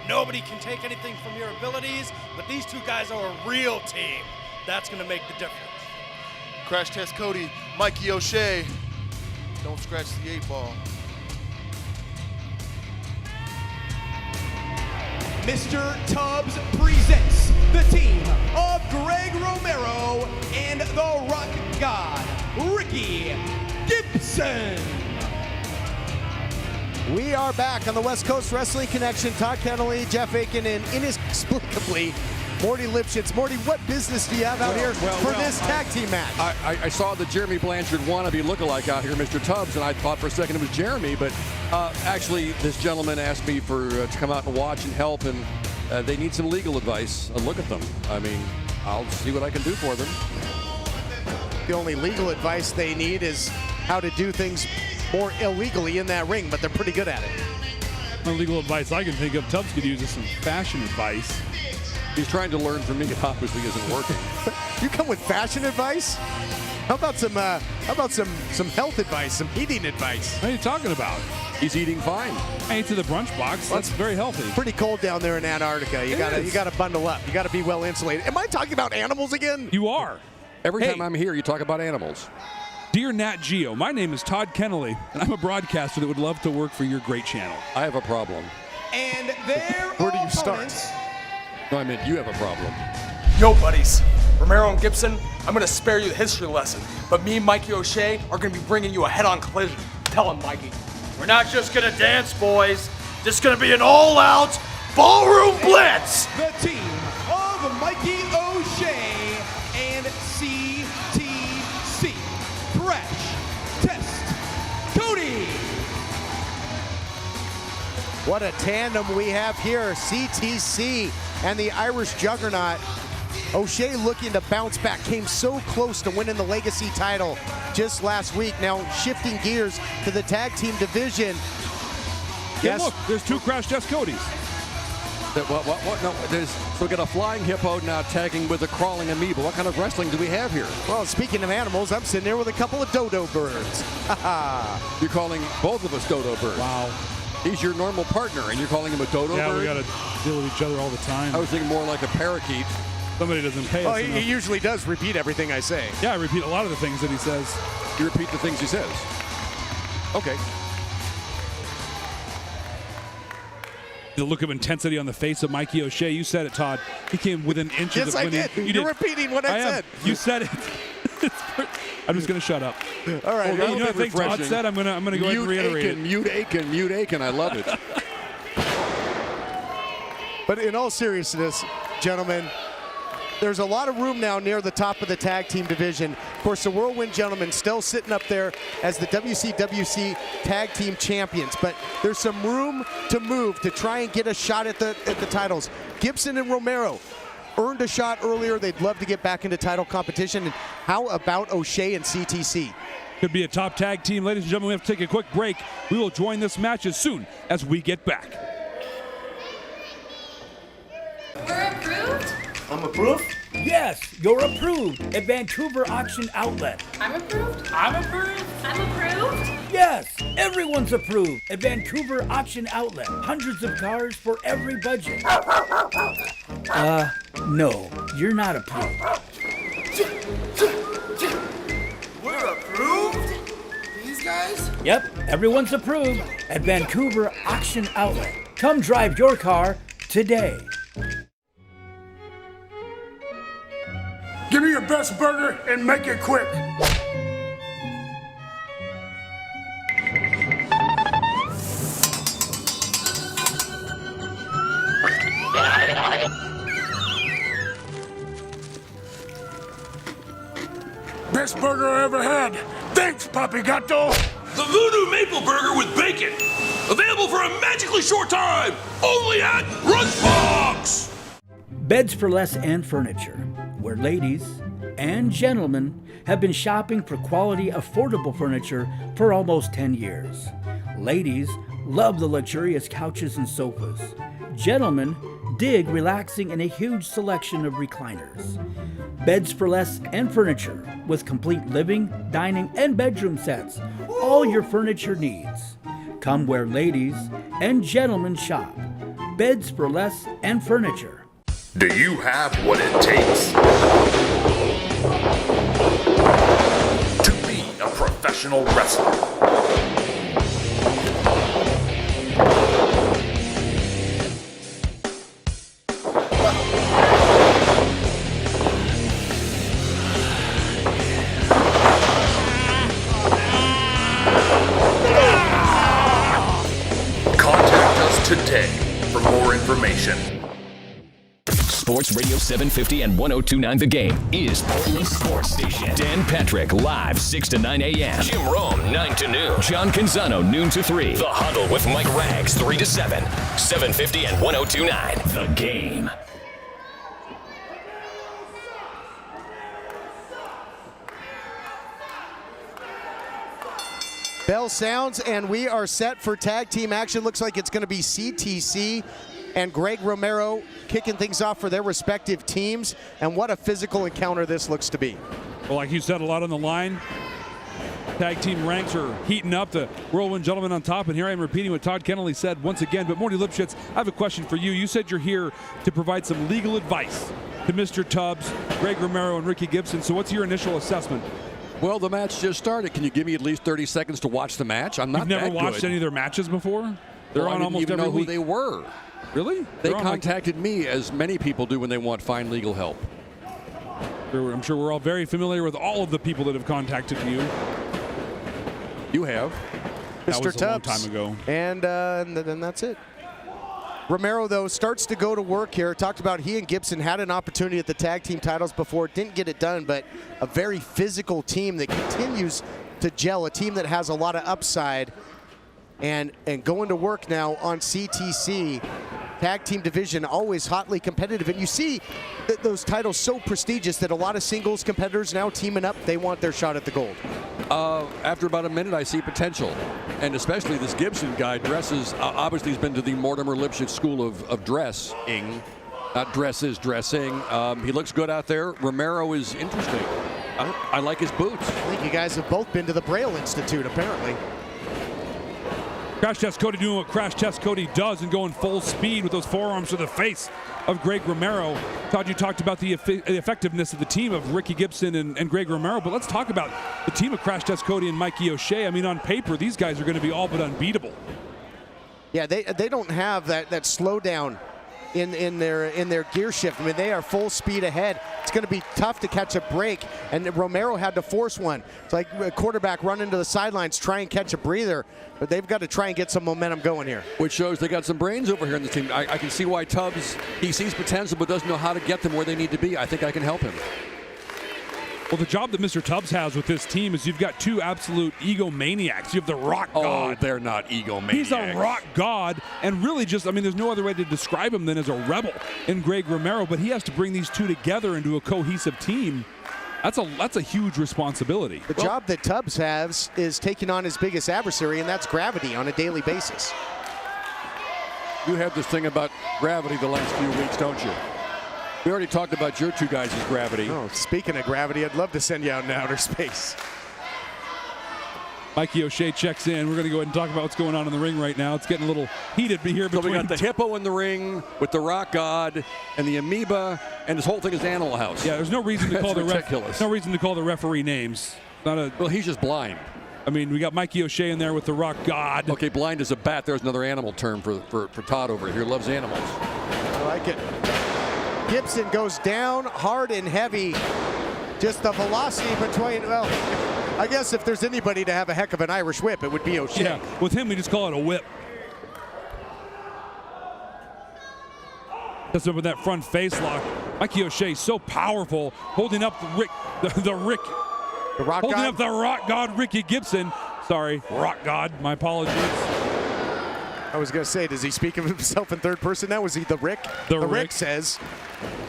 Nobody can take anything from your abilities, but these two guys are a real team. That's going to make the difference. Crash Test Cody, Mikey O'Shea. Don't scratch the 8-ball. Mr. Tubbs presents the team of Greg Romero and the Rock God, Ricky Gibson. We are back on the West Coast Wrestling Connection. Todd Kennelly, Jeff Aiken, and inexplicably, Morty Lipschitz. Morty, what business do you have out here for this tag team match? I saw the Jeremy Blanchard wannabe lookalike out here, Mr. Tubbs, and I thought for a second it was Jeremy, but actually this gentleman asked me to come out and watch and help, and they need some legal advice. Look at them. I mean, I'll see what I can do for them. The only legal advice they need is how to do things more illegally in that ring, but they're pretty good at it. The legal advice I can think of Tubbs could use is some fashion advice. He's trying to learn from me. It obviously isn't working. You come with fashion advice? How about some health advice, some eating advice? What are you talking about? He's eating fine. I ate to the brunch box. That's very healthy. Pretty cold down there in Antarctica. You gotta bundle up. You gotta be well insulated. Am I talking about animals again? You are. Every time I'm here, you talk about animals. Dear Nat Geo, my name is Todd Kennelly, and I'm a broadcaster that would love to work for your great channel. I have a problem. And their Where do you start? No, I meant you have a problem. Yo, buddies. Romero and Gibson, I'm going to spare you the history lesson, but me and Mikey O'Shea are going to be bringing you a head-on collision. Tell him, Mikey. We're not just going to dance, boys. This is going to be an all-out ballroom blitz. The team of Mikey O'Shea and CTC. Crash Test Cody. What a tandem we have here. CTC and the Irish Juggernaut. O'Shea looking to bounce back. Came so close to winning the Legacy title just last week. Now shifting gears to the tag team division. Yeah, look, there's two Crash Test Codys. What? No, so we got a flying hippo now tagging with a crawling amoeba. What kind of wrestling do we have here? Well, speaking of animals, I'm sitting there with a couple of dodo birds. You're calling both of us dodo birds. Wow. He's your normal partner, and you're calling him a dodo bird? Yeah, we got to deal with each other all the time. I was thinking more like a parakeet. Somebody doesn't pay us enough. He usually does repeat everything I say. Yeah, I repeat a lot of the things that he says. You repeat the things he says. Okay. The look of intensity on the face of Mikey O'Shea. You said it, Todd. He came within inches Yes, of I winning. did. You're repeating what I said. You said it. I'm just going to shut up. All right. You know what I think Todd said? I'm going to go ahead and reiterate it. Mute Aiken. I love it. But in all seriousness, gentlemen, there's a lot of room now near the top of the tag team division. Of course, the Whirlwind gentlemen still sitting up there as the WCWC tag team champions, but there's some room to move to try and get a shot at the titles. Gibson and Romero earned a shot earlier. They'd love to get back into title competition. And how about O'Shea and CTC? Could be a top tag team. Ladies and gentlemen, we have to take a quick break. We will join this match as soon as we get back. We're approved? I'm approved? Yes, you're approved at Vancouver Auction Outlet. I'm approved? I'm approved? I'm approved? Yes, everyone's approved at Vancouver Auction Outlet. Hundreds of cars for every budget. No, you're not approved. We're approved? These guys? Yep, everyone's approved at Vancouver Auction Outlet. Come drive your car today. Give me your best burger and make it quick. Best burger I ever had. Thanks, Papi Gato. The Voodoo Maple Burger with bacon. Available for a magically short time. Only at Lunchbox. Beds for Less and Furniture, where ladies and gentlemen have been shopping for quality, affordable furniture for almost 10 years. Ladies love the luxurious couches and sofas. Gentlemen dig relaxing in a huge selection of recliners. Beds for Less and Furniture with complete living, dining, and bedroom sets. All your furniture needs. Come where ladies and gentlemen shop. Beds for Less and Furniture. Do you have what it takes to be a professional wrestler? Contact us today for more information. Sports Radio 750 and 1029 The Game is Portland Sports Station. Dan Patrick live 6 to 9 a.m. Jim Rome 9 to noon. John Canzano noon to 3. The Huddle with Mike Rags 3 to 7. 750 and 1029 The Game. Bell sounds, and we are set for tag team action. Looks like it's going to be CTC and Greg Romero kicking things off for their respective teams. And what a physical encounter this looks to be. Well, like you said, a lot on the line. Tag team ranks are heating up. The Whirlwind gentleman on top, and here I am repeating what Todd Kennelly said once again. But Morty Lipschitz, I have a question for you. You said you're here to provide some legal advice to Mr. Tubbs, Greg Romero, and Ricky Gibson. So what's your initial assessment? Well, the match just started. Can you give me at least 30 seconds to watch the match? I'm not You've never that watched good. any of their matches before? They're Well, on I didn't almost even every know who week. they were. Really? They They're on, contacted me, as many people do when they want fine legal help. I'm sure we're all very familiar with all of the people that have contacted you. You have. That Mr. was a long Tubbs. time ago. And then that's it. Romero, though, starts to go to work here. Talked about he and Gibson had an opportunity at the tag team titles before. Didn't get it done, but a very physical team that continues to gel, a team that has a lot of upside. And going to work now on CTC. Tag team division always hotly competitive. And you see those titles so prestigious that a lot of singles competitors now teaming up. They want their shot at the gold. After about a minute, I see potential. And especially this Gibson guy dresses, obviously he's been to the Mortimer Lipschitz school of dressing. Not dresses, dressing. He looks good out there. Romero is interesting. I like his boots. I think you guys have both been to the Braille Institute, apparently. Crash Test Cody doing what Crash Test Cody does and going full speed with those forearms to the face of Greg Romero. Todd, you talked about the effectiveness of the team of Ricky Gibson and Greg Romero, but let's talk about the team of Crash Test Cody and Mikey O'Shea. I mean, on paper, these guys are going to be all but unbeatable. Yeah, they don't have that slowdown in their gear shift. I mean, they are full speed ahead. It's going to be tough to catch a break, and Romero had to force one. It's like a quarterback running to the sidelines, try and catch a breather, but they've got to try and get some momentum going here. Which shows they got some brains over here in the team. I can see why Tubbs, he sees potential but doesn't know how to get them where they need to be. I think I can help him. Well, the job that Mr. Tubbs has with this team is you've got two absolute egomaniacs. You have the Rock God. Oh, they're not egomaniacs. He's a Rock God, and really just, I mean, there's no other way to describe him than as a rebel in Greg Romero, but he has to bring these two together into a cohesive team. That's a huge responsibility. The job that Tubbs has is taking on his biggest adversary, and that's gravity on a daily basis. You have this thing about gravity the last few weeks, don't you? We already talked about your two guys' gravity. Oh, speaking of gravity, I'd love to send you out in outer space. Mikey O'Shea checks in. We're going to go ahead and talk about what's going on in the ring right now. It's getting a little heated here between. So we got the hippo in the ring with the Rock God and the amoeba, and this whole thing is Animal House. Yeah, there's no reason to call the ridiculous. No reason to call the referee names. Well, he's just blind. I mean, we got Mikey O'Shea in there with the Rock God. Okay, blind as a bat. There's another animal term for Todd over here. Loves animals. I like it. Gibson goes down hard and heavy. Just the velocity between, well, I guess if there's anybody to have a heck of an Irish whip, it would be O'Shea. Yeah, with him, we just call it a whip. That's up with that front face lock. Mikey O'Shea so powerful, holding up the Rock holding God? up the Rock God, Ricky Gibson. Sorry, Rock God, my apologies. I was going to say, does he speak of himself in third person now? Was he the Rick? The Rick says.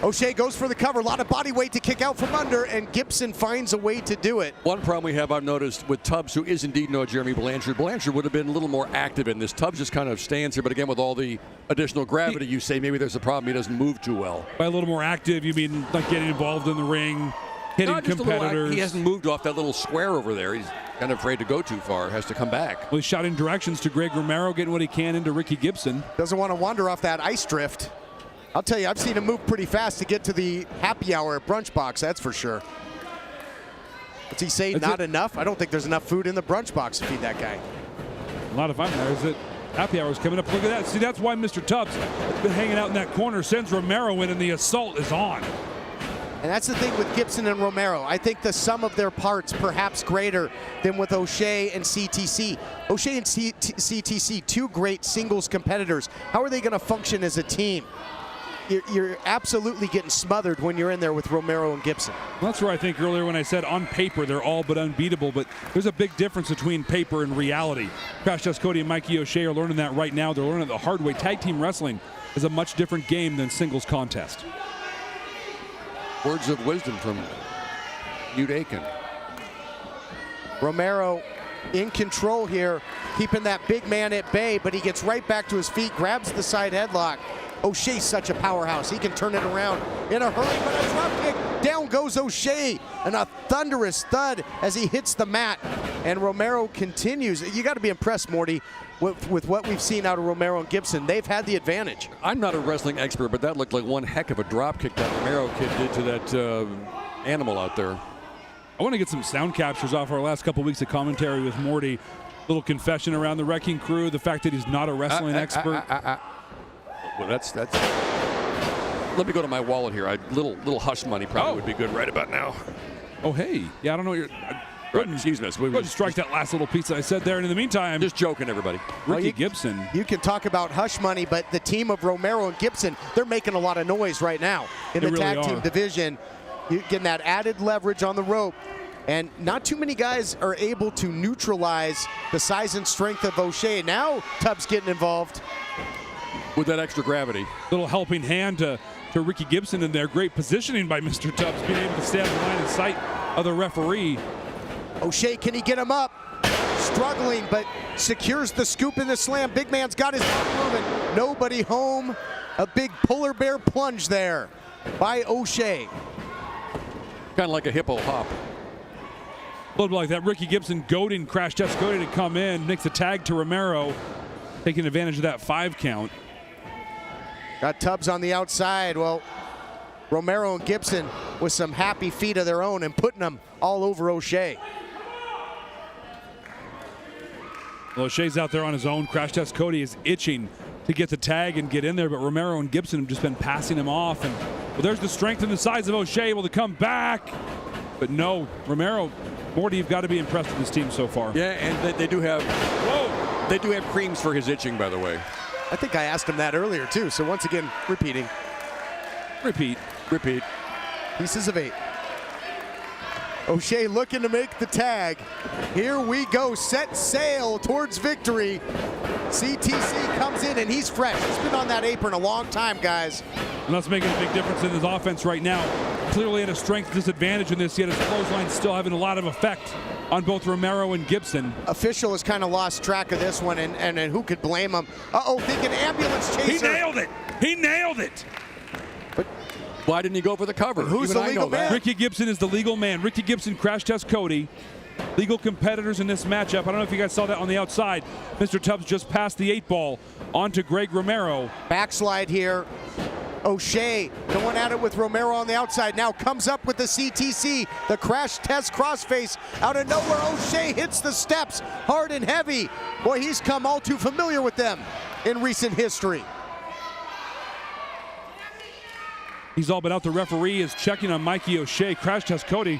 O'Shea goes for the cover. A lot of body weight to kick out from under, and Gibson finds a way to do it. One problem we have, I've noticed, with Tubbs, who is indeed no Jeremy Blanchard. Blanchard would have been a little more active in this. Tubbs just kind of stands here, but again, with all the additional gravity, you say maybe there's a problem. He doesn't move too well. By a little more active, you mean like getting involved in the ring, hitting Not just competitors. he hasn't moved off that little square over there. kind of afraid to go too far, has to come back. Well, he's shouting directions to Greg Romero, getting what he can into Ricky Gibson. Doesn't want to wander off that ice drift. I'll tell you, I've seen him move pretty fast to get to the happy hour at Brunch Box, that's for sure. What's he say, not enough? I don't think there's enough food in the Brunch Box to feed that guy. A lot of fun there. Is it? Happy hour's coming up. Look at that. See, that's why Mr. Tubbs has been hanging out in that corner, sends Romero in, and the assault is on. And that's the thing with Gibson and Romero. I think the sum of their parts perhaps greater than with O'Shea and CTC. O'Shea and CTC, two great singles competitors. How are they going to function as a team? You're absolutely getting smothered when you're in there with Romero and Gibson. Well, that's where I think earlier when I said on paper they're all but unbeatable, but there's a big difference between paper and reality. Crash Test Cody and Mikey O'Shea are learning that right now. They're learning the hard way. Tag team wrestling is a much different game than singles contest. Words of wisdom from Ute Aiken. Romero in control here, keeping that big man at bay, but he gets right back to his feet, grabs the side headlock. O'Shea's such a powerhouse. He can turn it around in a hurry, but a drop kick. Down goes O'Shea, and a thunderous thud as he hits the mat. And Romero continues. You got to be impressed, Morty, with what we've seen out of Romero and Gibson. They've had the advantage. I'm not a wrestling expert, but that looked like one heck of a drop kick that Romero kid did to that animal out there. I want to get some sound captures off our last couple weeks of commentary with Morty. Little confession around the Wrecking Crew, the fact that he's not a wrestling expert. Well, that's. Let me go to my wallet here. Little hush money probably would be good right about now. Oh, hey. Yeah, I don't know what you're. Excuse me. Go ahead and strike that last little piece that I said there. And in the meantime, just joking, everybody. Ricky Gibson. You can talk about hush money, but the team of Romero and Gibson, they're making a lot of noise right now in the tag team division. You're getting that added leverage on the rope. And not too many guys are able to neutralize the size and strength of O'Shea. Now Tubbs getting involved. With that extra gravity. Little helping hand to Ricky Gibson in there. Great positioning by Mr. Tubbs, being able to stay on the line of sight of the referee. O'Shea, can he get him up? Struggling, but secures the scoop in the slam. Big man's got his mouth moving. Nobody home. A big polar bear plunge there by O'Shea. Kind of like a hippo hop. A little bit like that. Ricky Gibson goading Crash Test Cody to come in. Makes a tag to Romero, taking advantage of that 5 count. Got Tubbs on the outside. Well, Romero and Gibson with some happy feet of their own and putting them all over O'Shea. Well, O'Shea's out there on his own. Crash Test Cody is itching to get the tag and get in there, but Romero and Gibson have just been passing him off. And well, there's the strength and the size of O'Shea able to come back. But no, Romero, Morty, you've got to be impressed with this team so far. Yeah, and they do have creams for his itching, by the way. I think I asked him that earlier too, so once again, repeating. Repeat. Pieces of 8. O'Shea looking to make the tag. Here we go, set sail towards victory. CTC comes in and he's fresh. He's been on that apron a long time, guys. And that's making a big difference in his offense right now. Clearly at a strength disadvantage in this, yet his clothesline still having a lot of effect on both Romero and Gibson. Official has kind of lost track of this one, and who could blame him? Uh-oh, thinking ambulance chaser. He nailed it. He nailed it. But why didn't he go for the cover? Who's the legal man? Ricky Gibson is the legal man. Ricky Gibson, Crash Test Cody. Legal competitors in this matchup. I don't know if you guys saw that on the outside. Mr. Tubbs just passed the 8-ball onto Greg Romero. Backslide here. O'Shea going at it with Romero on the outside. Now comes up with the CTC, the Crash Test crossface. Out of nowhere, O'Shea hits the steps hard and heavy. Boy, he's come all too familiar with them in recent history. He's all but out. The referee is checking on Mikey O'Shea. Crash Test Cody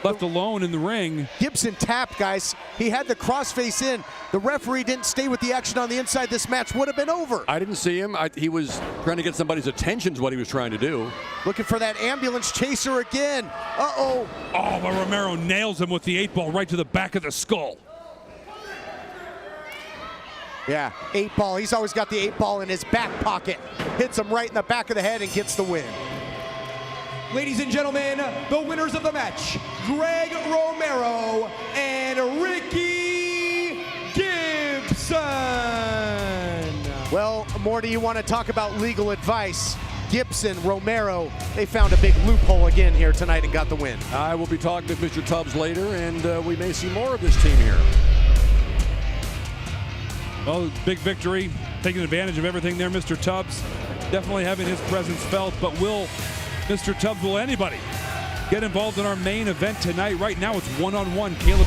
left alone in the ring. Gibson tapped, guys. He had the crossface in. The referee didn't stay with the action on the inside. This match would have been over. I didn't see him. He was trying to get somebody's attention is what he was trying to do. Looking for that ambulance chaser again. Uh-oh. Oh, but Romero nails him with the 8-ball right to the back of the skull. Yeah, 8-ball. He's always got the 8-ball in his back pocket. Hits him right in the back of the head and gets the win. Ladies and gentlemen, the winners of the match, Greg Romero and Ricky Gibson. Well, Morty, you want to talk about legal advice. Gibson, Romero, they found a big loophole again here tonight and got the win. I will be talking with Mr. Tubbs later, and we may see more of this team here. Well, big victory, taking advantage of everything there, Mr. Tubbs. Definitely having his presence felt, but will Mr. Tubbs, will anybody get involved in our main event tonight? Right now it's one-on-one. Caleb